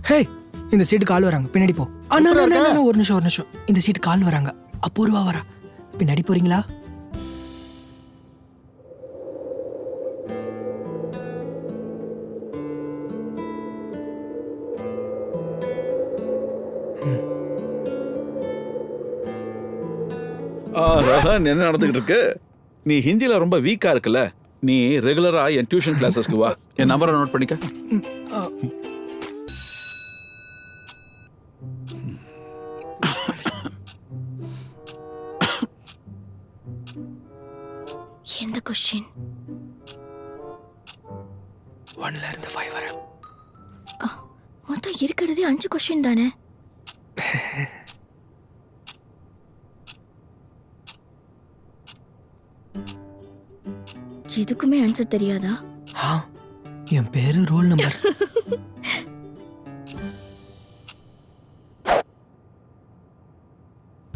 ஹே, இந்த சீட்டு கால் வராங்க, பின்னாடி போ. அண்ணா ஒரு நிமிஷம். இந்த சீட்டு கால் வராங்க, அபூர்வா வரா, பின்னாடி போறீங்களா? ரோஹன், என்ன நடந்துகிட்டு இருக்கு? நீ ஹிந்தில ரொம்ப வீக்கா இருக்குல்ல, நீ ரெகுலரா என் டியூஷன் கிளாஸஸ்க்கு வா. என் நம்பரை நோட் பண்ணிக்க. எந்த क्वेश्चन? 1ல இருந்து 5 வரை. மொத்தம் இருக்கிறதே 5 क्वेश्चन தானே. எதுக்குமே ஆன்சர் தெரியாதா? என் பேரு, ரோல் நம்பர்.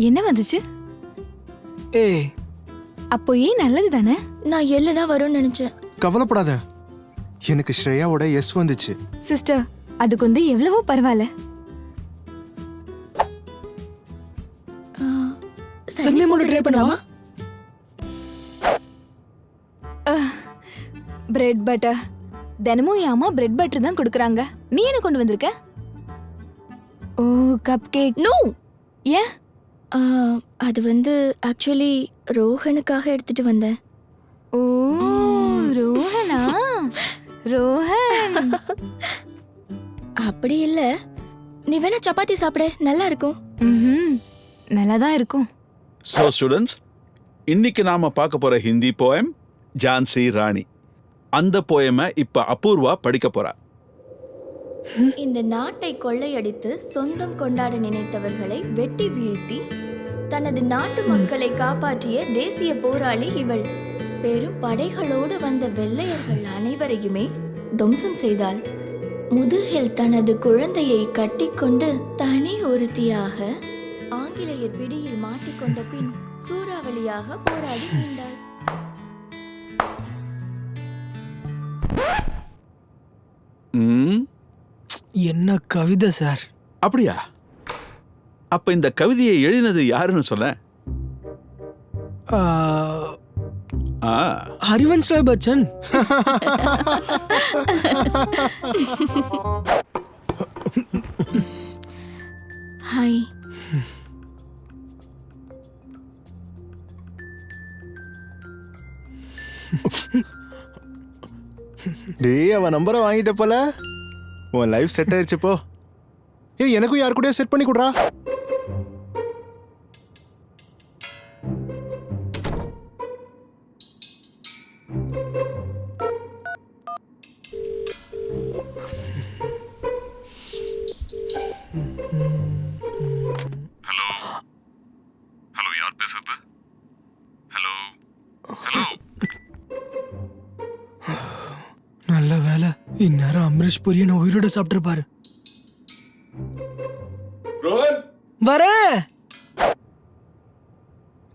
என்ன வந்துச்சு? ஏய், அப்போ ஏன் நல்லது தானே. நான் எல்ல தான் வரும்னு நினைச்சேன். கவலைப்படாத, எனக்கு ஸ்ரேயாவோட எஸ் வந்துச்சு. சிஸ்டர், அதுக்கு வந்து எவ்வளவோ பரவாயில்ல. சண்டே மட்டும் ட்ரை பண்ணலாமா? பிரெட் பட்டர் தினமும் என் அம்மா பிரெட் பட்டர் தான் கொடுக்குறாங்க. நீ என்ன கொண்டு வந்திருக்க? ஓ, கப் கேக். நோ. ஏன்? அது வந்து ஆக்சுவலி ரோஹனுக்காக எடுத்துட்டு வந்தேன். ஓ, ரோஹனா? ரோஹன் அப்படி இல்ல, நீ வேணா சப்பாத்தி சாப்பிடு, நல்லா இருக்கும். நல்லா தான் இருக்கும். ஸோ ஸ்டூடெண்ட்ஸ், இன்னைக்கு நாம பார்க்க போற ஹிந்தி போயம் ஜான்சி ராணி. அந்த போயமை இப்ப அபூர்வா படிக்க போறா. இந்த நாட்டை கொள்ளையடித்து சொந்தம் கொண்டாட நினைத்தவர்களை வெட்டி வீழ்த்தி தனது நாட்டு மக்களை காப்பாற்றிய தேசிய போராளி இவள். பெரும் படைகளோடு வந்த வெள்ளையர்கள் அனைவரையுமே துவம்சம் செய்தாள். முதுகில் தனது குழந்தையை கட்டிக்கொண்டு தனி ஒருத்தியாக ஆங்கிலேயர் பிடியில் மாட்டிக்கொண்ட பின் சூறாவளியாக போராடி மீண்டாள். என்ன கவிதை சார்! அப்படியா? அப்ப இந்த கவிதையை எழுதினது யாருன்னு சொல்ல? ஹரிவன்ஸ் ராய் பச்சன். ஹாய். டேய், அவன் நம்பரை வாங்கிட்ட போல. உன் லைஃப் செட் ஆயிடுச்சு போ. ஏய், எனக்கும் யாரு கூட செட் பண்ணி கொடுறா. ஹலோ ஹலோ, யார் பேசுறது? Hello hello. நல்ல வேலை, இந்நேரம் அமரீஷ் புரியன் உயிரோட சாப்பிட்டுருப்பாரு. வர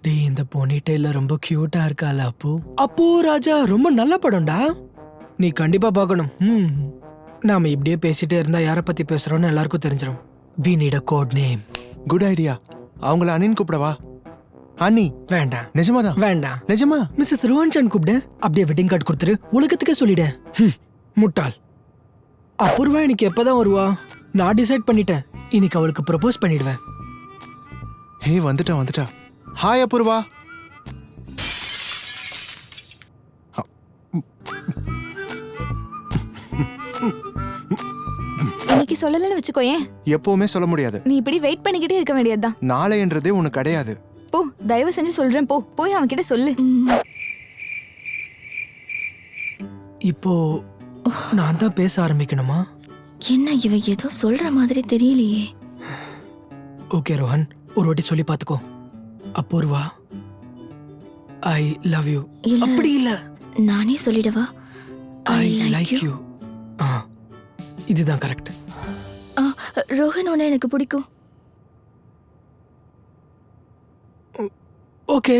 டேய், இந்த போனிடெயில ரொம்ப கியூட்டா இருக்கால அப்பு. அப்பு ராஜா ரொம்ப நல்ல படம்டா, நீ கண்டிப்பா பார்க்கணும். நாம இப்படியே பேசிட்டே இருந்தா யார பத்தி பேசுறோம்னு எல்லாருக்கும் தெரிஞ்சிடும். We need a code name. Good idea. அவங்கள அண்ணின்னு கூப்பிடவா? அண்ணி வேண்டாம். நிஜமாதான்? வேண்டாம். நிஜமா? மிஸ்ஸஸ் ரோஹன் கூப்பிடு. அப்படியே வெட்டிங் கார்டு கொடுத்துரு, உலகத்துக்கே சொல்லிடு. முட்டாள். அபூர்வா இன்னைக்கு எப்பதான் வருவா? நான் டிசைட் பண்ணிட்டேன், இன்னைக்கு அவளுக்கு ப்ரப்போஸ் பண்ணிடுவேன். ஹே, வந்துட்டா. ஹாய் அபூர்வா. இன்னைக்கு சொல்லலன்னு வச்சுக்கோயேன். எப்பவுமே சொல்ல முடியாது. நீ இப்படி வெயிட் பண்ணிக்கிட்டே இருக்க வேண்டியதுதான். நாளைன்றதே உனக்கு கிடையாது. போ, தயவு செஞ்சு சொல்றேன், போ போய் அவன் கிட்ட சொல்லு. இப்போ நான் தான் பேச ஆரம்பிக்கணுமா? என்ன இவ ஏதோ சொல்ற மாதிரி தெரியலையே. ஓகே ரோஹன், ஒரு வாட்டி சொல்லி பாத்துக்கோ. Apoorva, I love you. அப்படி இல்ல, நானே சொல்லிடவா? I like you. இதுதான் கரெக்ட். ரோஹன் உன்னை எனக்கு பிடிக்கும். ஓகே.